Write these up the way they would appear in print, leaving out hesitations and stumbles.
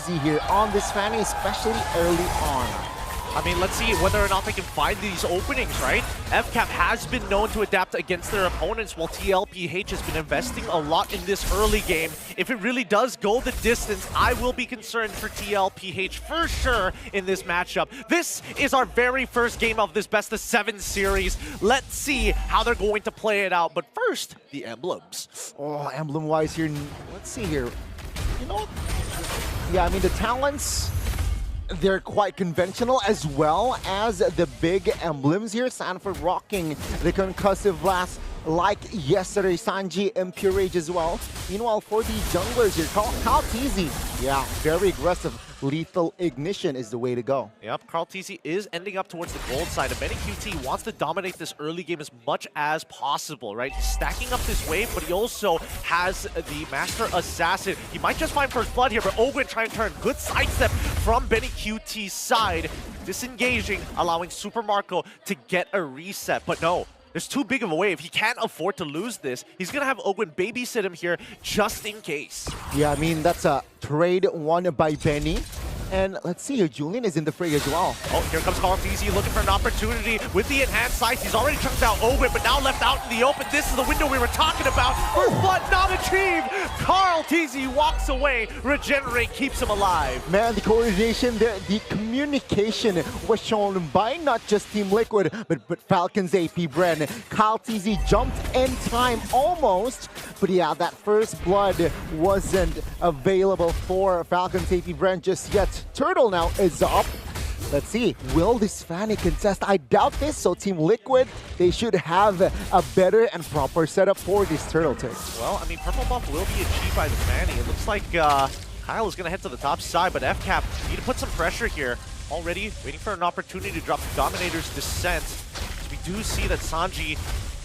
easy here on this Fanny, especially early on. I mean, let's see whether or not they can find these openings, right? FCAP has been known to adapt against their opponents, while TLPH has been investing a lot in this early game. If it really does go the distance, I will be concerned for TLPH for sure in this matchup. This is our very first game of this best-of-7 series. Let's see how they're going to play it out. But first, the emblems. Oh, emblem-wise here, let's see here. You know, yeah, I mean, the talents, they're quite conventional as well as the big emblems here. Sanford rocking the concussive blast like yesterday. Sanji Impure Rage as well. Meanwhile, for the junglers here, Carl TZ, yeah, very aggressive. Lethal Ignition is the way to go. Yep, Carl TZ is ending up towards the gold side, and BennyQT wants to dominate this early game as much as possible, right? He's stacking up this wave, but he also has the Master Assassin. He might just find First Blood here, but Ogwen trying to turn. Good sidestep from BennyQT's side. Disengaging, allowing Super Marco to get a reset, but no. There's too big of a wave. He can't afford to lose this. He's going to have Ogwen babysit him here just in case. Yeah, I mean, that's a trade won by Benny. And let's see here, Julian is in the fray as well. Oh, here comes Carl TZ looking for an opportunity with the enhanced sights. He's already chunked out Ogwen, but now left out in the open. This is the window we were talking about. First blood not achieved. Carl TZ walks away. Regenerate keeps him alive. Man, the coordination, the communication was shown by not just Team Liquid, but Falcons AP BREN. Carl TZ jumped in time almost, but yeah, that first blood wasn't available for Falcons AP BREN just yet. Turtle now is up. Let's see, will this Fanny contest? I doubt this, so Team Liquid, they should have a better and proper setup for this Turtle take. Well, I mean, purple buff will be achieved by the Fanny. It looks like Kyle is going to head to the top side, but FCAP need to put some pressure here. Already waiting for an opportunity to drop the Dominator's Descent. We do see that Sanji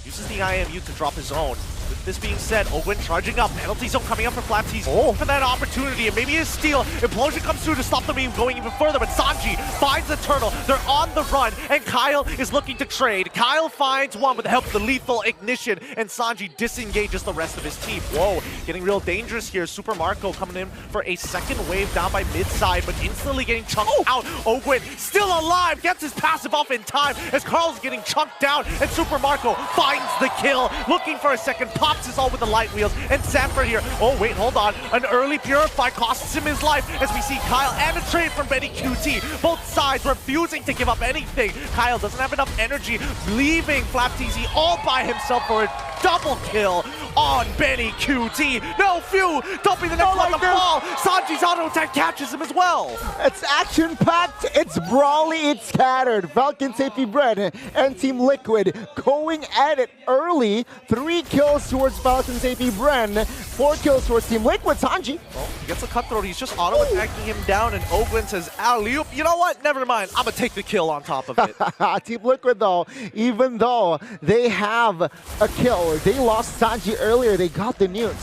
uses the IMU to drop his own. With this being said, Ogwen charging up. Penalty zone coming up for Flaps. He's for that opportunity, and maybe his steal. Implosion comes through to stop them even going even further, but Sanji finds the turtle. They're on the run, and Kyle is looking to trade. Kyle finds one with the help of the Lethal Ignition, and Sanji disengages the rest of his team. Whoa, getting real dangerous here. Super Marco coming in for a second wave down by mid-side, but instantly getting chunked out. Ogwen still alive, gets his passive off in time as Carl's getting chunked down, and Super Marco finds the kill. Looking for a second, pops his all with the light wheels, and Sanford here. Oh wait, hold on. An early Purify costs him his life as we see Kyle and a trade from BennyQT. Both sides refusing to give up anything. Kyle doesn't have enough energy, leaving FlapTZ all by himself for a double kill on BennyQT. No, Few dumping the next one to fall. Sanji's auto attack catches him as well. It's action-packed, it's brawly, it's scattered. Falcons AP BREN and Team Liquid going at it early. 3 kills towards Falcons AP BREN, 4 kills towards Team Liquid. Sanji. Well, he gets a cutthroat. He's just auto-attacking him down, and Ogwen says, alley-oop. You know what? Never mind. I'm going to take the kill on top of it. Team Liquid, though, even though they have a kill, they lost Sanji earlier. They got the newt.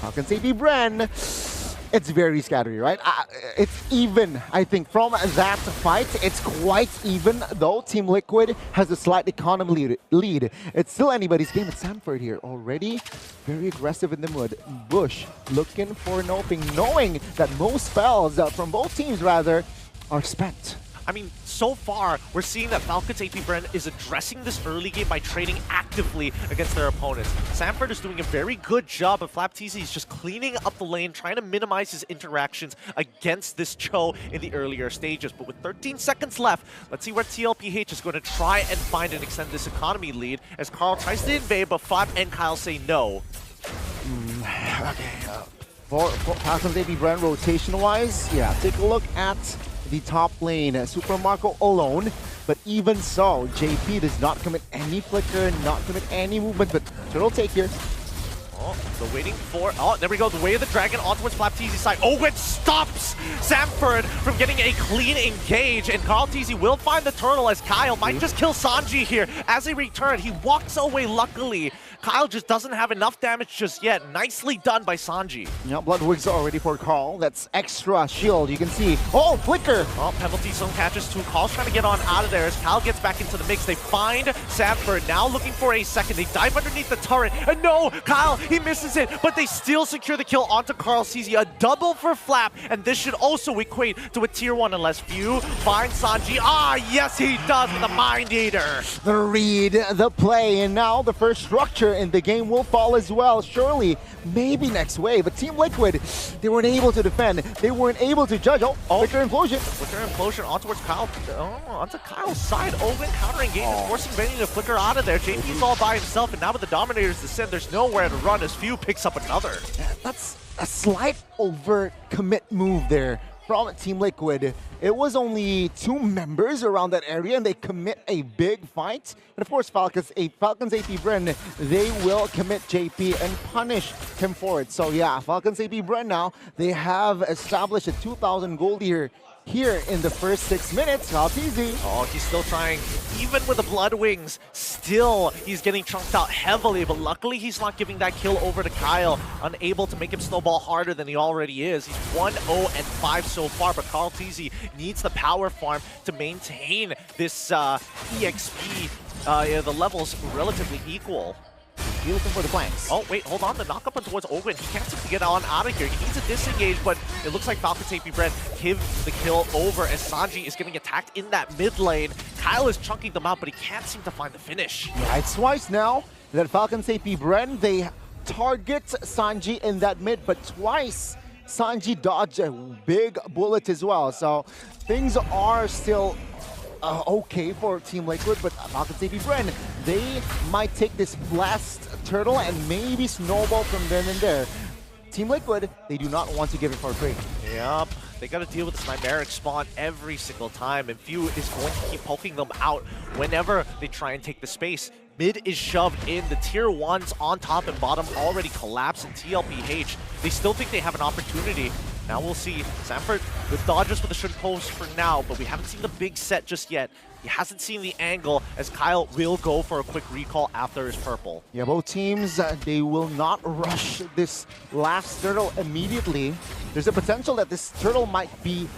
Falcons AP BREN, it's very scattered, right? It's even, I think, from that fight. It's quite even, though Team Liquid has a slight economy lead. It's still anybody's game. It's Sanford here already. Very aggressive in the mud. Bush looking for an opening, knowing that most spells from both teams, rather, are spent. I mean, so far, we're seeing that Falcons AP BREN is addressing this early game by trading actively against their opponents. Sanford is doing a very good job, but FlapTZ is just cleaning up the lane, trying to minimize his interactions against this Cho in the earlier stages. But with 13 seconds left, let's see where TLPH is going to try and find and extend this economy lead as Carl tries to invade, but Flap and Kyle say no. Okay, for Falcons AP BREN rotation-wise, yeah, take a look at the top lane. Super Marco alone, but even so, JP does not commit any flicker, not commit any movement, but Turtle take here. Oh, so waiting for, oh, there we go, the way of the dragon on towards FlapTZ's side. Oh, it stops Sanford from getting a clean engage, and Carl TZ will find the turtle as Kyle might just kill Sanji here. As they return, he walks away luckily. Kyle just doesn't have enough damage just yet. Nicely done by Sanji. Yeah, Bloodwigs already for Carl. That's extra shield. You can see. Oh, flicker! Oh, penalty zone catches too. Carl's trying to get on out of there as Kyle gets back into the mix. They find Sanford, now looking for a second. They dive underneath the turret. And no, Kyle, He misses it, but they still secure the kill onto Carl CZ. A double for Flap, and this should also equate to a tier 1 unless Few finds Sanji. Ah, yes, he does with the Mind Eater. The read, the play, and now the first structure in the game will fall as well. Surely, maybe next wave. But Team Liquid, they weren't able to defend. They weren't able to judge. Flicker Implosion. Flicker Implosion on towards Kyle. Onto Kyle's side. Owen countering game, forcing Benny to flicker out of there. JP's all by himself, and now with the Dominator's descent, there's nowhere to run as Few picks up another. That's a slight overcommit move there from Team Liquid. It was only 2 members around that area, and they commit a big fight. And of course, Falcons AP BREN, they will commit JP and punish him for it. So yeah, Falcons AP BREN now, they have established a 2,000 gold here in the first 6 minutes. How easy. Oh, he's still trying. Even with the Blood Wings, still he's getting chunked out heavily, but luckily he's not giving that kill over to Kyle, unable to make him snowball harder than he already is. He's 1-0-5 so far, but Carl TZ needs the power farm to maintain this EXP. The levels relatively equal. He's looking for the flanks. Oh, wait, hold on. The knock up towards Owen. He can't seem to get on out of here. He needs to disengage, but it looks like Falcons AP BREN give the kill over as Sanji is getting attacked in that mid lane. Kyle is chunking them out, but he can't seem to find the finish. Yeah, it's twice now that Falcons AP BREN, they target Sanji in that mid, but twice Sanji dodged a big bullet as well. So things are still okay for Team Liquid, but Falcons AP BREN, they might take this blast turtle and maybe snowball from then and there. Team Liquid, they do not want to give it for free. Yep, they got to deal with this Nightmaric spawn every single time, and Few is going to keep poking them out whenever they try and take the space. Mid is shoved in, the tier 1s on top and bottom already collapse in TLPH. They still think they have an opportunity. Now we'll see. Sanford with dodges with the Shun Post for now, but we haven't seen the big set just yet. He hasn't seen the angle as Kyle will go for a quick recall after his purple. Yeah, both teams, they will not rush this last turtle immediately. There's a potential that this turtle might be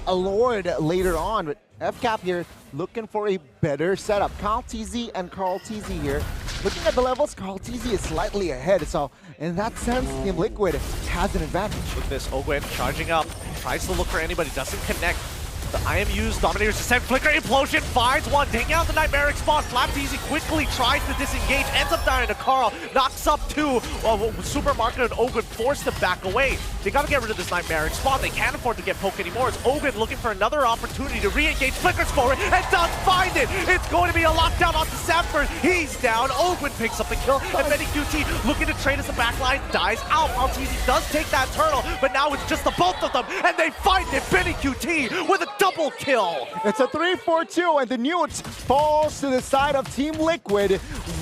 allured later on, but FCAP here looking for a better setup. Carl TZ and Carl TZ here. Looking at the levels, Carl TZ is slightly ahead, so in that sense, Team Liquid has an advantage. With this, Ogwen charging up, tries to look for anybody, doesn't connect. The IMU's Dominator's Descent, Flicker Implosion, finds one, taking out the Nightmaric spawn. FlapDZ quickly tries to disengage, ends up dying to Carl, knocks up 2. Supermarket and Ogwen forced to back away. They gotta get rid of this Nightmaric spawn. They can't afford to get poked anymore. It's Ogwen looking for another opportunity to re-engage, flickers forward, and does find it! It's going to be a lockdown onto Sanford. He's down, Ogwen picks up the kill, and Benny QT looking to trade as the backline, dies out. LTZ does take that turtle, but now it's just the both of them, and they find it. Benny QT with a double kill. It's a 3-4-2, and the Newt falls to the side of Team Liquid.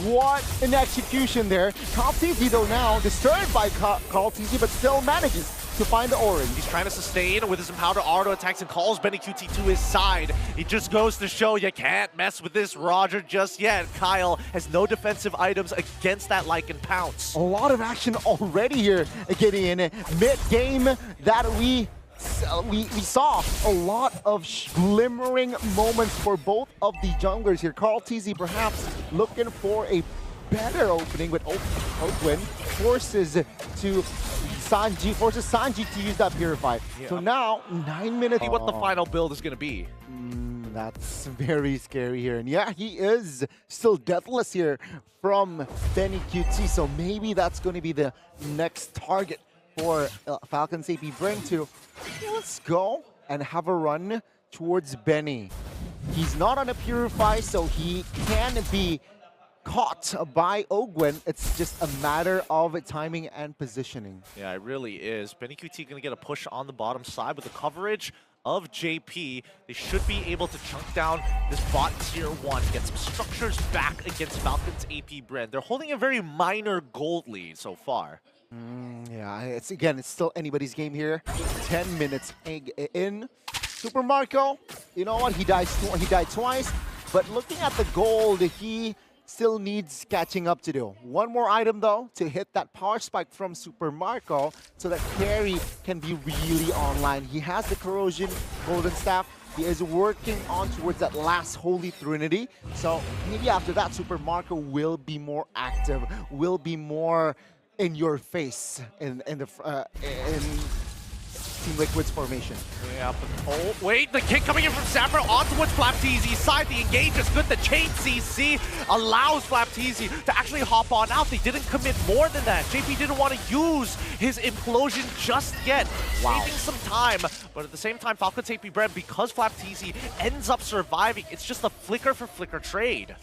What an execution there. Carl TZ, though, now disturbed by Carl TZ, but still manages to find the orange. He's trying to sustain with his empowered auto attacks and calls Benny QT to his side. He just goes to show you can't mess with this Roger just yet. Kyle has no defensive items against that Lycan Pounce. A lot of action already here, Gideon. Mid-game that we saw a lot of glimmering moments for both of the junglers here. Carl TZ perhaps looking for a better opening, but Ogwen forces Sanji to use that Purify. Yeah. So now, 9 minutes. See what the final build is going to be. That's very scary here. And yeah, he is still deathless here from Benny QT. So maybe that's going to be the next target for Falcons AP BREN to, let's go and have a run towards Benny. He's not on a Purify, so he can be caught by Ogwen. It's just a matter of timing and positioning. Yeah, it really is. Benny QT going to get a push on the bottom side with the coverage of JP. They should be able to chunk down this bot tier 1, get some structures back against Falcons AP BREN. They're holding a very minor gold lead so far. Yeah, it's still anybody's game here. 10 minutes in. Super Marco, you know what? He died twice, but looking at the gold, he still needs catching up to do. One more item though to hit that power spike from Super Marco so that carry can be really online. He has the corrosion golden staff. He is working on towards that last Holy Trinity. So maybe after that, Super Marco will be more active, will be more in your face in Team Liquid's formation. Yeah, but oh, wait, the kick coming in from Sapper on towards FlapTZ's side. The engage is good. The chain CC allows FlapTZ to actually hop on out. They didn't commit more than that. JP didn't want to use his implosion just yet. Wow. Saving some time, but at the same time, FALCONS AP BREN, because FlapTZ ends up surviving, it's just a flicker for flicker trade.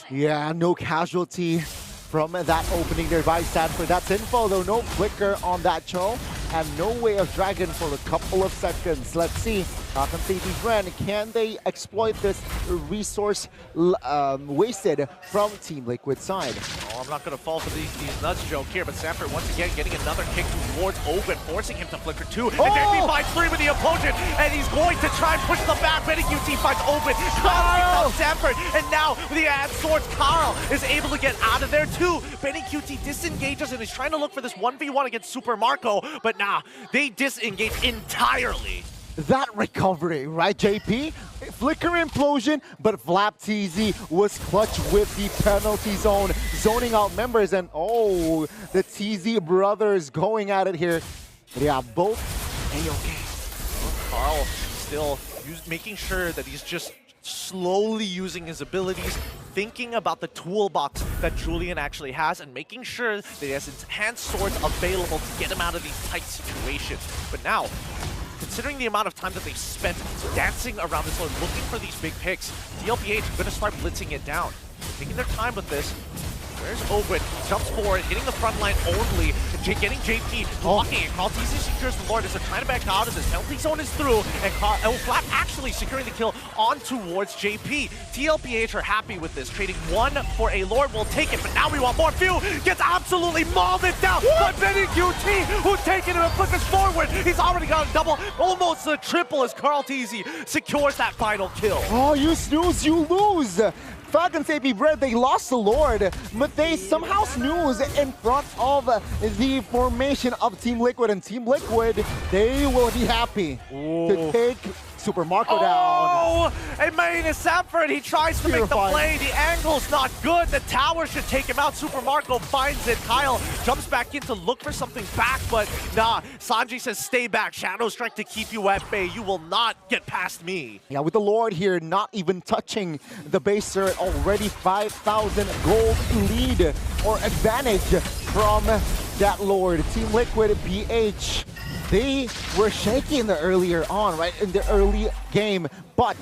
Yeah, no casualty from that opening there by Stanford. That's info though, no flicker on that Cho, and no way of Dragon for a couple of seconds. Let's see, FALCONS AP BREN, can they exploit this resource wasted from Team Liquid side? Oh, I'm not going to fall for these nuts joke here, but Sanford once again getting another kick towards Open, forcing him to flicker too. And JP finds 3 with the implosion, and he's going to try and push the back. BennyQt finds Open, Kyle Sanford, and now with the ad swords, Carl is able to get out of there too. BennyQt disengages and is trying to look for this 1v1 against Super Marco, but nah, they disengage entirely. That recovery, right, JP? Flicker implosion, but FlapTZ was clutch with the penalty zone, zoning out members, and oh, the TZ brothers going at it here. But yeah, both A-okay. Carl still making sure that he's just slowly using his abilities, thinking about the toolbox that Julian actually has, and making sure that he has enhanced swords available to get him out of these tight situations. But now, considering the amount of time that they've spent dancing around this lane, looking for these big picks, DLPH are going to start blitzing it down. Taking their time with this. Where's Owen? Jumps forward, hitting the front line only. Getting JP blocking it. FlapTZ secures the Lord as they're trying to back out of this. Penalty zone is through, and Flap actually securing the kill on towards JP. TLPH are happy with this. Trading 1 for a Lord, we'll take it, but now we want more. Few gets absolutely mauled it down by BennyQt, who's taking him and flickers forward. He's already got a double, almost a triple as FlapTZ secures that final kill. Oh, you snooze, you lose! FALCONS AP BREN, they lost the Lord, but they somehow snooze in front of the formation of Team Liquid, and Team Liquid, they will be happy to take Super Marco down. Oh, and Main Sanford, he tries to make the play. The angle's not good. The tower should take him out. Super Marco finds it. Kyle jumps back in to look for something back, but nah, Sanji says stay back. Shadow Strike to keep you at bay. You will not get past me. Yeah, with the Lord here not even touching the base turret, already 5,000 gold lead or advantage from that Lord. Team Liquid, BH, they were shaky in the earlier on, right, in the early game, but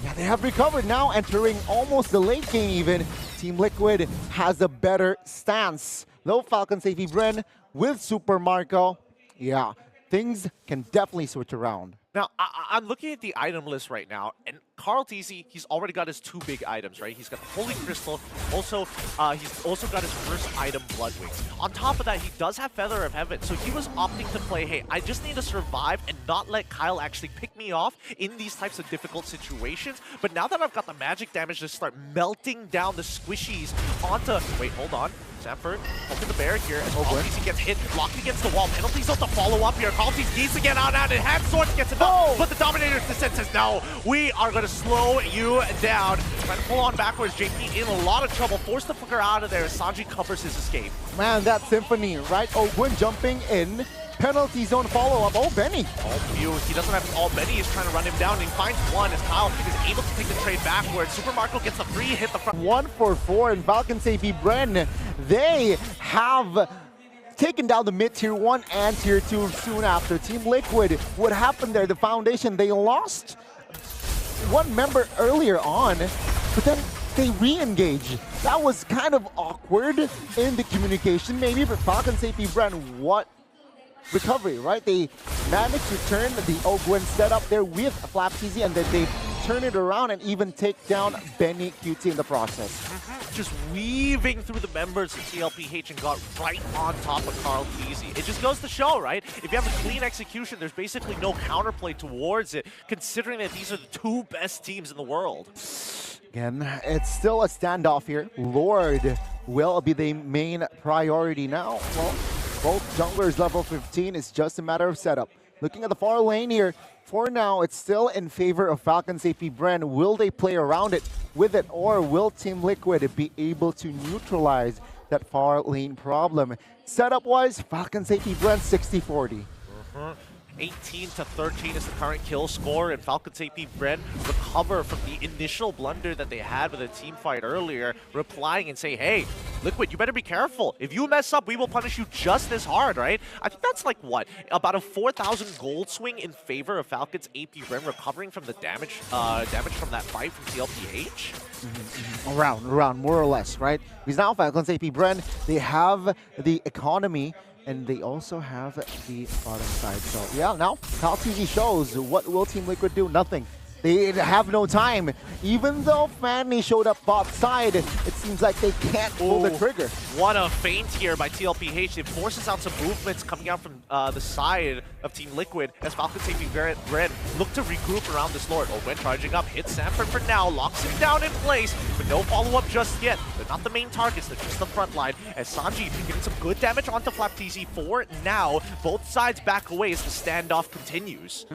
yeah, they have recovered now, entering almost the late game even. Team Liquid has a better stance. Though FALCONS AP BREN with Super Marco, yeah, things can definitely switch around. Now, I'm looking at the item list right now, and FlapTZ, he's already got his 2 big items, right? He's got the Holy Crystal, also, he's also got his first item, Bloodwings. On top of that, he does have Feather of Heaven, so he was opting to play, hey, I just need to survive and not let Kyle actually pick me off in these types of difficult situations. But now that I've got the magic damage to start melting down the squishies onto... Wait, hold on. Sanford, open the barrier here as FlapTZ gets hit, locked against the wall. Penalties on to follow up here. FlapTZ needs to get out and Hand Swords gets it up, but the Dominator's Descent says, no, we are going to slow you down. Trying to pull on backwards. JP in a lot of trouble, forced to flicker out of there as Sanji covers his escape. Man, that Symphony, right? Ogwin jumping in. Penalty zone follow-up. Oh, Benny. Oh, he doesn't have his all. Benny is trying to run him down, and he finds one as Kyle is able to take the trade backwards. Super Marco gets a free hit the front. 1 for 4 in FALCONS AP BREN. They have taken down the mid tier 1 and tier 2 soon after. Team Liquid, what happened there? The foundation, they lost one member earlier on, but then they re-engage. That was kind of awkward in the communication maybe, but FALCONS AP BREN, what recovery, right? They managed to turn the Ogwen setup there with FlapTZ, and then they turn it around and even take down BennyQt in the process. Just weaving through the members of TLPH and got right on top of FlapTZ. It just goes to show, right? If you have a clean execution, there's basically no counterplay towards it, considering that these are the 2 best teams in the world. Again, it's still a standoff here. Lord will be the main priority now. Well, both junglers level 15, it's just a matter of setup. Looking at the far lane here, for now, it's still in favor of FALCONS AP BREN. Will they play around it with it, or will Team Liquid be able to neutralize that that far lane problem. Setup-wise, Falcons AP BREN 60-40. 18-13 is the current kill score, and Falcons AP BREN recover from the initial blunder that they had with a team fight earlier, replying and say, hey, Liquid, you better be careful. If you mess up, we will punish you just as hard, right? I think that's like, what, about a 4,000 gold swing in favor of Falcons AP BREN recovering from the damage from that fight from TLPH? Around, more or less, right? Because now Falcons AP BREN, they have the economy, and they also have the bottom side. So yeah, now CalTZ shows what will Team Liquid do? Nothing. They have no time. Even though Fanny showed up bot side, it seems like they can't pull the trigger. What a feint here by TLPH. It forces out some movements coming out from the side of Team Liquid as Falcons AP BREN look to regroup around this Lord. When charging up, hits Sanford for now, locks him down in place, but no follow-up just yet. They're not the main targets, they're just the front line. As Sanji getting some good damage onto FlapTZ for now. Both sides back away as the standoff continues.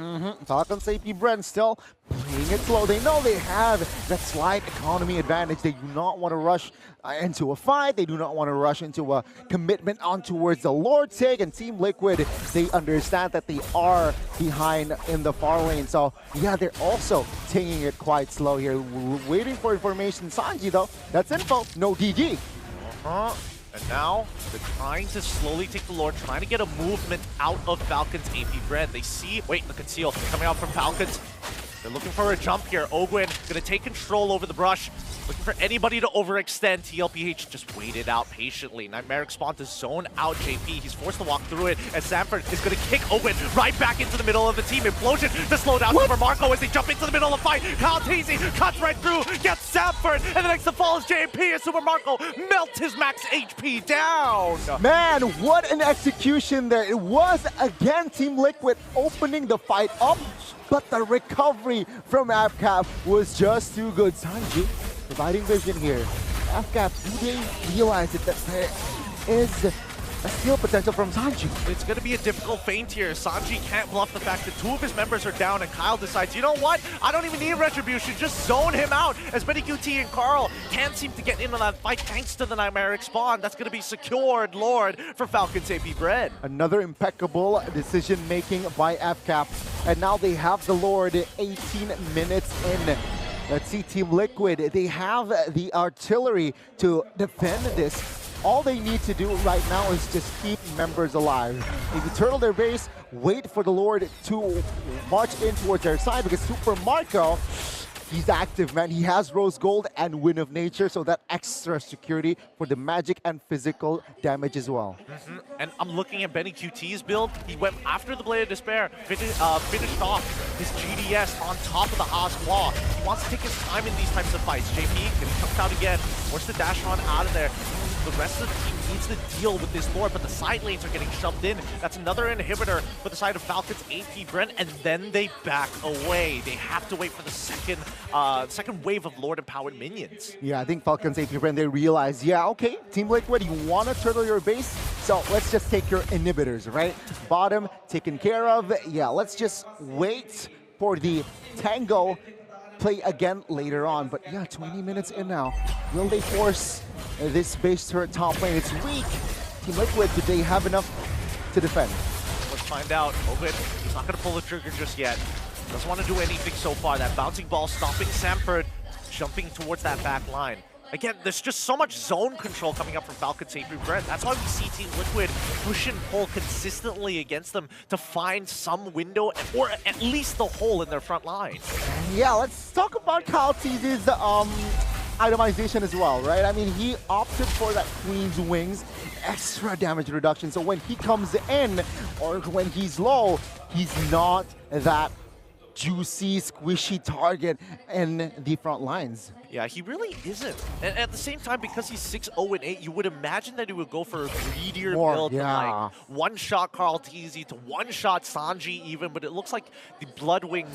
Falcons AP BREN still playing it slow. They know they have that slight economy advantage. They do not want to rush into a fight. They do not want to rush into a commitment on towards the Lord take. And Team Liquid, they understand that they are behind in the far lane. So yeah, they're also taking it quite slow here. We're waiting for information. Sanji though, that's info. No DG. And now, they're trying to slowly take the Lord, trying to get a movement out of Falcons AP BREN. They see, wait, the conceal coming out from Falcons. They're looking for a jump here. Ogwin gonna take control over the brush. Looking for anybody to overextend. TLPH just waited out patiently. Nightmaric spawned to zone out JP. He's forced to walk through it as Sanford is gonna kick Ogwin right back into the middle of the team. Implosion to slow down Super Marco as they jump into the middle of the fight. CalTZ cuts right through, gets Sanford, and the next to fall is JP as Super Marco melts his max HP down. Man, what an execution there. It was again Team Liquid opening the fight up, but the recovery from AppCap was just too good. Sanji providing vision here. AppCap, do they realize that there is a steal potential from Sanji? It's going to be a difficult feint here. Sanji can't bluff the fact that two of his members are down, and Kyle decides, you know what? I don't even need Retribution. Just zone him out. As Benny QT and Carl can't seem to get into that fight thanks to the Nightmaric spawn. That's going to be secured Lord for Falcons AP BREN. Another impeccable decision-making by FCAP. And now they have the Lord 18 minutes in. Let's see Team Liquid. They have the artillery to defend this. All they need to do right now is just keep members alive. If you turtle their base, wait for the Lord to march in towards their side, because Super Marco, he's active, man. He has Rose Gold and Wind of Nature, so that extra security for the magic and physical damage as well. And I'm looking at Benny QT's build. He went after the Blade of Despair, finished off his GDS on top of the Haas Claw. He wants to take his time in these types of fights. JP, he comes out again, forced the dash on out of there. The rest of the team needs to deal with this Lord, but the side lanes are getting shoved in. That's another inhibitor for the side of Falcons AP BREN, and then they back away. They have to wait for the second wave of Lord-empowered minions. Yeah, I think Falcons AP BREN, they realize, yeah, okay, Team Liquid, you want to turtle your base, so let's just take your inhibitors, right? Bottom taken care of. Yeah, let's just wait for the tango play again later on. But yeah, 20 minutes in now. Will they force this base turret top lane? It's weak. Team Liquid, do they have enough to defend? Let's find out. Ovid, he's not going to pull the trigger just yet. Doesn't want to do anything so far. That bouncing ball stopping Sanford, jumping towards that back line. Again, there's just so much zone control coming up from Falcons AP BREN. That's why we see Team Liquid push and pull consistently against them to find some window, or at least the hole in their front line. Yeah, let's talk about CalTZ's itemization as well, right? I mean, he opted for that Queen's Wings, extra damage reduction. So when he comes in, or when he's low, he's not that juicy, squishy target in the front lines. Yeah, he really isn't. And at the same time, because he's 6-0-8, you would imagine that he would go for a greedier build, like one-shot CalTZ to one-shot Sanji even, but it looks like the Bloodwing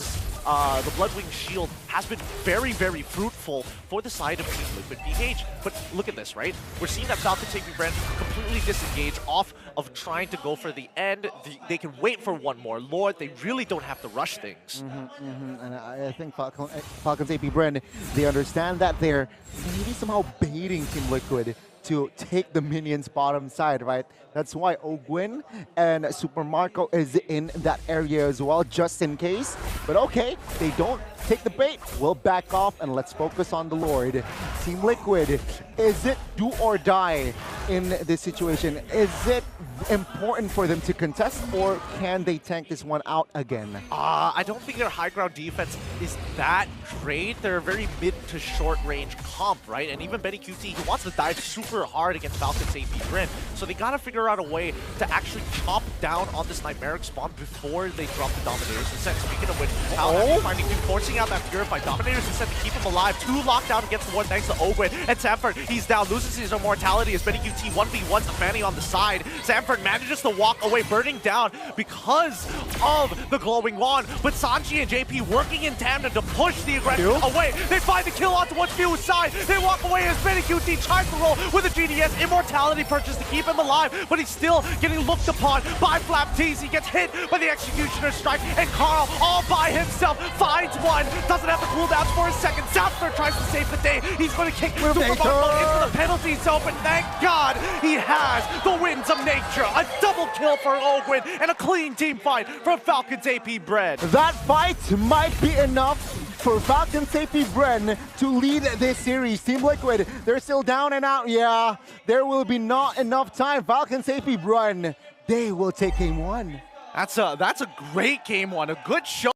shield has been very, very fruitful for the side of Team Liquid PH. But look at this, right? We're seeing that Falcons AP BREN completely disengage off of trying to go for the end. They can wait for one more Lord. They really don't have to rush things. And I think Falcons AP BREN, they understand that they're maybe somehow baiting Team Liquid to take the minions bottom side, right? That's why Ogwin and Super Marco is in that area as well, just in case. But okay, they don't take the bait. We'll back off and let's focus on the Lord. Team Liquid, is it do or die in this situation? Is it important for them to contest, or can they tank this one out again? I don't think their high ground defense is that great. They're a very mid to short range comp, right? And even Benny QT, he wants to dive super hard against Falcons AP BREN. So they gotta figure out a way to actually chomp down on this Nightmaric spawn before they drop the Dominator's Descent. Speaking of which, how finding him forcing out that Purify. Dominator's Descent to keep him alive. 2 lockdown against the 1 thanks to Ogwin. And Sanford, he's down, loses his immortality as Benny QT 1v1s a Fanny on the side. Sanford manages to walk away, burning down because of the glowing wand. But Sanji and JP working in tandem to push the aggression away. They find the kill onto one Few's side. They walk away as Benny QT tries to roll with a GDS immortality purchase to keep him alive, but he's still getting looked upon by Flap Tees. He gets hit by the Executioner Strike, and Carl all by himself finds one. Doesn't have the cooldowns for a second. Southford tries to save the day. He's going to kick Super Marco into the penalty zone, but thank God he has the winds of nature. A double kill for Ogwin and a clean team fight from Falcons AP BREN. That fight might be enough for Falcons AP BREN to lead this series. Team Liquid, they're still down and out. Yeah, there will be not enough time. Falcons AP BREN, they will take game 1. That's a great game 1, a good show.